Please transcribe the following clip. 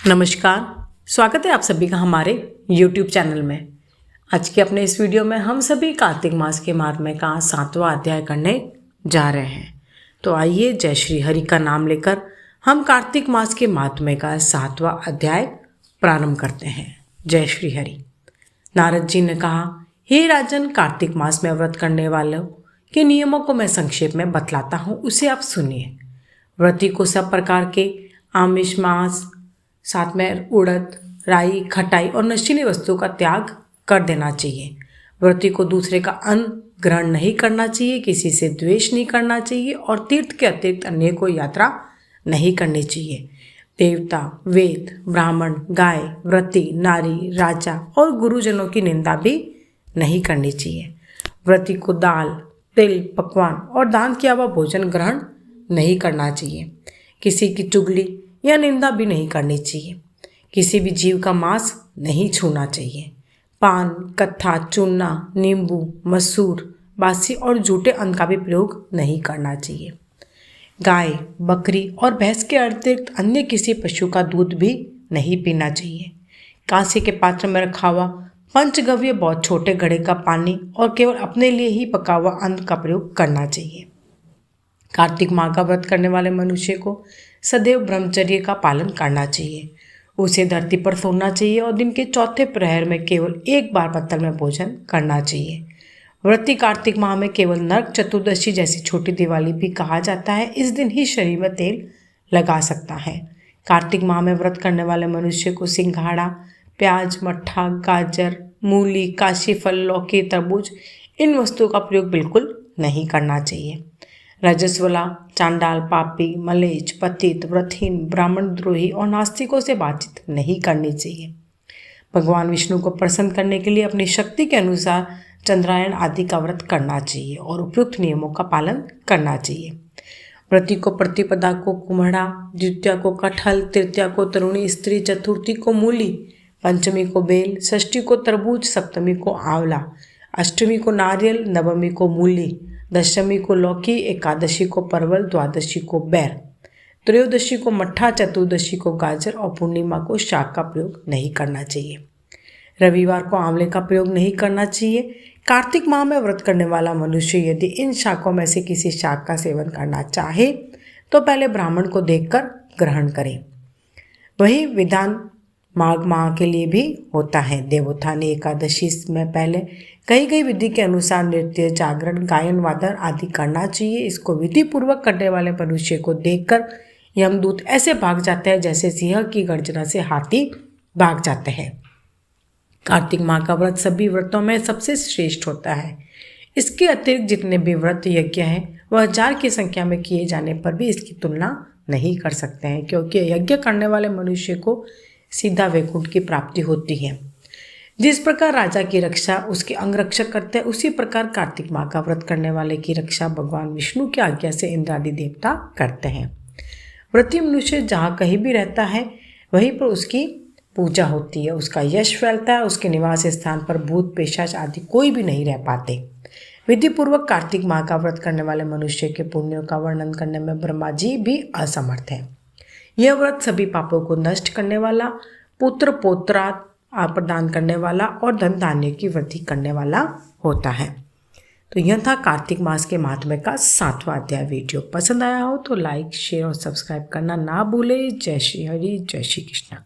नमस्कार। स्वागत है आप सभी का हमारे YouTube चैनल में। आज के अपने इस वीडियो में हम सभी कार्तिक मास के महात्म्य का 7वां अध्याय करने जा रहे हैं। तो आइए जय श्री हरि का नाम लेकर हम कार्तिक मास के महात्म्य का 7वां अध्याय प्रारंभ करते हैं। जय श्री हरि। नारद जी ने कहा, हे राजन, कार्तिक मास में व्रत करने वालों के नियमों को मैं संक्षेप में बतलाता हूँ, उसे आप सुनिए। व्रती को सब प्रकार के आमिष, मांस, साथ में उड़द, राई, खटाई और नशीली वस्तुओं का त्याग कर देना चाहिए। व्रती को दूसरे का अन्न ग्रहण नहीं करना चाहिए, किसी से द्वेष नहीं करना चाहिए और तीर्थ के अतिरिक्त अन्य कोई यात्रा नहीं करनी चाहिए। देवता, वेद, ब्राह्मण, गाय, व्रती, नारी, राजा और गुरुजनों की निंदा भी नहीं करनी चाहिए। व्रती को दाल, तिल, पकवान और दान किया हुआ भोजन ग्रहण नहीं करना चाहिए। किसी की चुगली या निंदा भी नहीं करनी चाहिए। किसी भी जीव का मांस नहीं छूना चाहिए। पान, कत्था, चूना, नींबू, मसूर, बासी और झूठे अन्न का भी प्रयोग नहीं करना चाहिए। गाय, बकरी और भैंस के अतिरिक्त अन्य किसी पशु का दूध भी नहीं पीना चाहिए। कांसे के पात्र में रखा हुआ पंचगव्य, बहुत छोटे घड़े का पानी और केवल अपने लिए ही पका हुआ अन्न का प्रयोग करना चाहिए। कार्तिक माह का व्रत करने वाले मनुष्य को सदैव ब्रह्मचर्य का पालन करना चाहिए। उसे धरती पर सोना चाहिए और दिन के चौथे प्रहर में केवल एक बार पत्तल में भोजन करना चाहिए। व्रती कार्तिक माह में केवल नरक चतुर्दशी जैसी छोटी दिवाली भी कहा जाता है, इस दिन ही शरीर में तेल लगा सकता है। कार्तिक माह में व्रत करने वाले मनुष्य को सिंघाड़ा, प्याज, मट्ठा, गाजर, मूली, काशी फल, लौकी, तरबूज इन वस्तुओं का प्रयोग बिल्कुल नहीं करना चाहिए। रजस्वला, चांडाल, पापी, मलेच्छ, पतित, व्रतहीन, ब्राह्मण द्रोही और नास्तिकों से बातचीत नहीं करनी चाहिए। भगवान विष्णु को प्रसन्न करने के लिए अपनी शक्ति के अनुसार चंद्रायण आदि का व्रत करना चाहिए और उपयुक्त नियमों का पालन करना चाहिए। व्रती को प्रतिपदा को कुम्हड़ा, द्वितीया को कटहल, तृतीया को तरुणी स्त्री, चतुर्थी को मूली, पंचमी को बेल, षष्ठी को तरबूज, सप्तमी को आंवला, अष्टमी को नारियल, नवमी को मूली, दशमी को लौकी, एकादशी को परवल, द्वादशी को बैर, त्रयोदशी को मट्ठा, चतुर्दशी को गाजर और पूर्णिमा को शाक का प्रयोग नहीं करना चाहिए। रविवार को आंवले का प्रयोग नहीं करना चाहिए। कार्तिक माह में व्रत करने वाला मनुष्य यदि इन शाकों में से किसी शाक का सेवन करना चाहे तो पहले ब्राह्मण को देखकर ग्रहण करे। वही विधान माघ माह के लिए भी होता है। देवोत्थानी एकादशी में पहले कई गई विधि के अनुसार नृत्य, जागरण, गायन, वादन आदि करना चाहिए। इसको विधि पूर्वक करने वाले मनुष्य को देखकर यमदूत ऐसे भाग जाते हैं जैसे सिंह की गर्जना से हाथी भाग जाते हैं। कार्तिक माह का व्रत सभी व्रतों में सबसे श्रेष्ठ होता है। इसके अतिरिक्त जितने भी व्रत यज्ञ हैं वह 1000 की संख्या में किए जाने पर भी इसकी तुलना नहीं कर सकते हैं, क्योंकि यज्ञ करने वाले मनुष्य को सीधा वैकुंठ की प्राप्ति होती है। जिस प्रकार राजा की रक्षा उसके अंगरक्षक करते हैं, उसी प्रकार कार्तिक माह का व्रत करने वाले की रक्षा भगवान विष्णु की आज्ञा से इंद्र आदि देवता करते हैं। व्रती मनुष्य जहाँ कहीं भी रहता है वहीं पर उसकी पूजा होती है, उसका यश फैलता है। उसके निवास स्थान पर भूत, पिशाच आदि कोई भी नहीं रह पाते। विधि पूर्वक कार्तिक माह का व्रत करने वाले मनुष्य के पुण्यों का वर्णन करने में ब्रह्मा जी भी असमर्थ हैं। यह व्रत सभी पापों को नष्ट करने वाला, पुत्र पौत्रा प्रदान करने वाला और धन धान्य की वृद्धि करने वाला होता है। तो यह था कार्तिक मास के महात्म्य का 7वां अध्याय। वीडियो पसंद आया हो तो लाइक, शेयर और सब्सक्राइब करना ना भूले। जय श्री हरि, जय श्री कृष्ण।